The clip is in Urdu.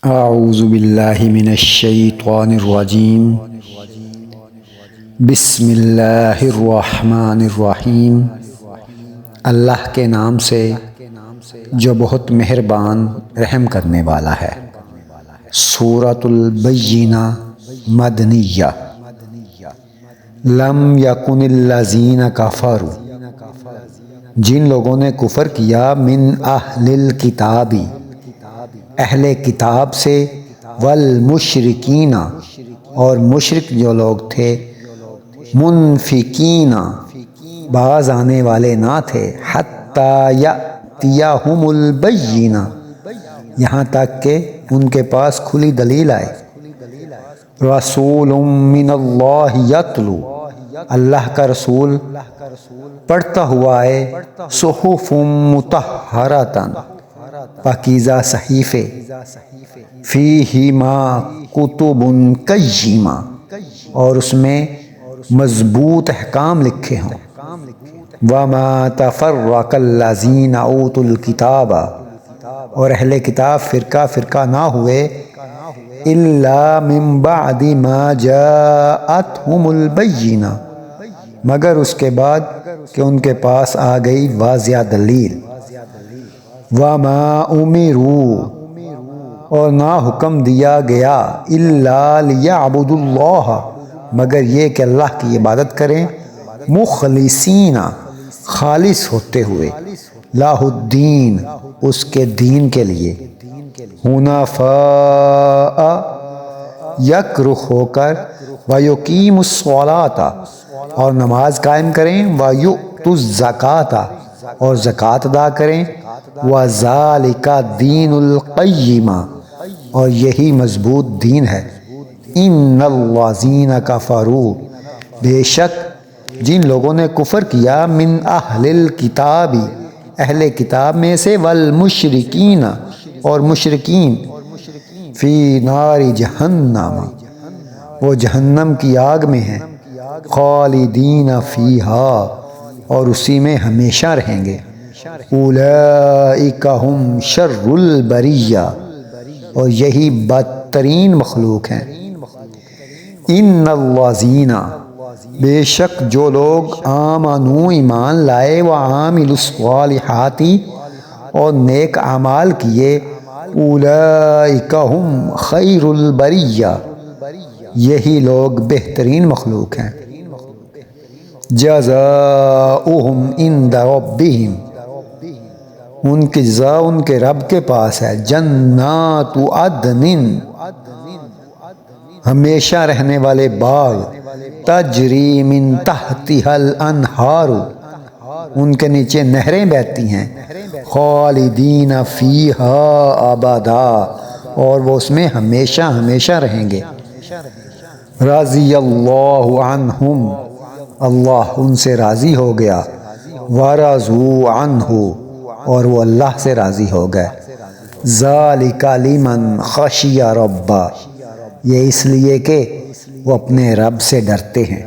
اعوذ باللہ من الشیطان الرجیم بسم اللہ الرحمن الرحیم۔ اللہ کے نام سے جو بہت مہربان رحم کرنے والا ہے۔ سورۃ البینہ مدنیہ۔ لم یکن الذین کفروا، جن لوگوں نے کفر کیا، من اہل الکتاب، اہل کتاب سے، والمشرکین، اور مشرک جو لوگ تھے، منفقین، باز آنے والے نہ تھے، حتی یأتیہم البینہ، یہاں تک کہ ان کے پاس کھلی دلیل آئے۔ رسول من اللہ یتلو، اللہ کا رسول پڑھتا ہوا ہے، صحف مطہرۃ، پاکیزہ صحیفے، فیہما کتب قیمہ، اور اس میں مضبوط احکام لکھے ہوں۔ وما تفرق الذین اوتوا الکتاب، اور اہل کتاب فرقہ فرقہ نہ ہوئے، الا من بعد ما جاءتہم البینہ، مگر اس کے بعد کہ ان کے پاس آ گئی واضح دلیل۔ وما امروا، اور نہ حکم دیا گیا، الا لیعبدوا اللہ، مگر یہ کہ اللہ کی عبادت کریں، مخلصین، خالص ہوتے ہوئے، لہ الدین، اس کے دین کے لیے، حنفاء، یک رخ ہو کر، ویقیموا الصلاۃ، اور نماز قائم کریں، ویؤتوا الزکوٰۃ، اور زکوٰۃ ادا کریں، وذالک دین القیمہ، اور یہی مضبوط دین ہے۔ ان الذین کفروا، بے شک جن لوگوں نے کفر کیا، من اہل الکتاب، اہل کتاب میں سے، والمشرکین، اور مشرکین، فی نار جہنم، وہ جہنم کی آگ میں ہیں، خالدین فیہا، اور اسی میں ہمیشہ رہیں گے۔ اولئک ھم شر البریہ، اور یہی بدترین مخلوق ہیں۔ ان الذین، بے شک جو لوگ، آمنوا، ایمان لائے، وعاملوا الصالحات، اور نیک اعمال کیے، اولئک ھم خیر البریہ، یہی لوگ بہترین مخلوق ہیں۔ جزاؤہم عند ربہم، ان کی جزا ان کے رب کے پاس ہے۔ جنات عدن، ہمیشہ رہنے والے باغ، تجری من تحتہا الانہار، ان کے نیچے نہریں بہتی ہیں، خالدین فیہا ابدا، اور وہ اس میں ہمیشہ ہمیشہ رہیں گے۔ رضی اللہ عنہم، اللہ ان سے راضی ہو گیا، ورضوا عنہ، اور وہ اللہ سے راضی ہو گئے۔ ذالک لمن خشی ربہ، یہ اس لیے کہ وہ اپنے رب سے ڈرتے ہیں۔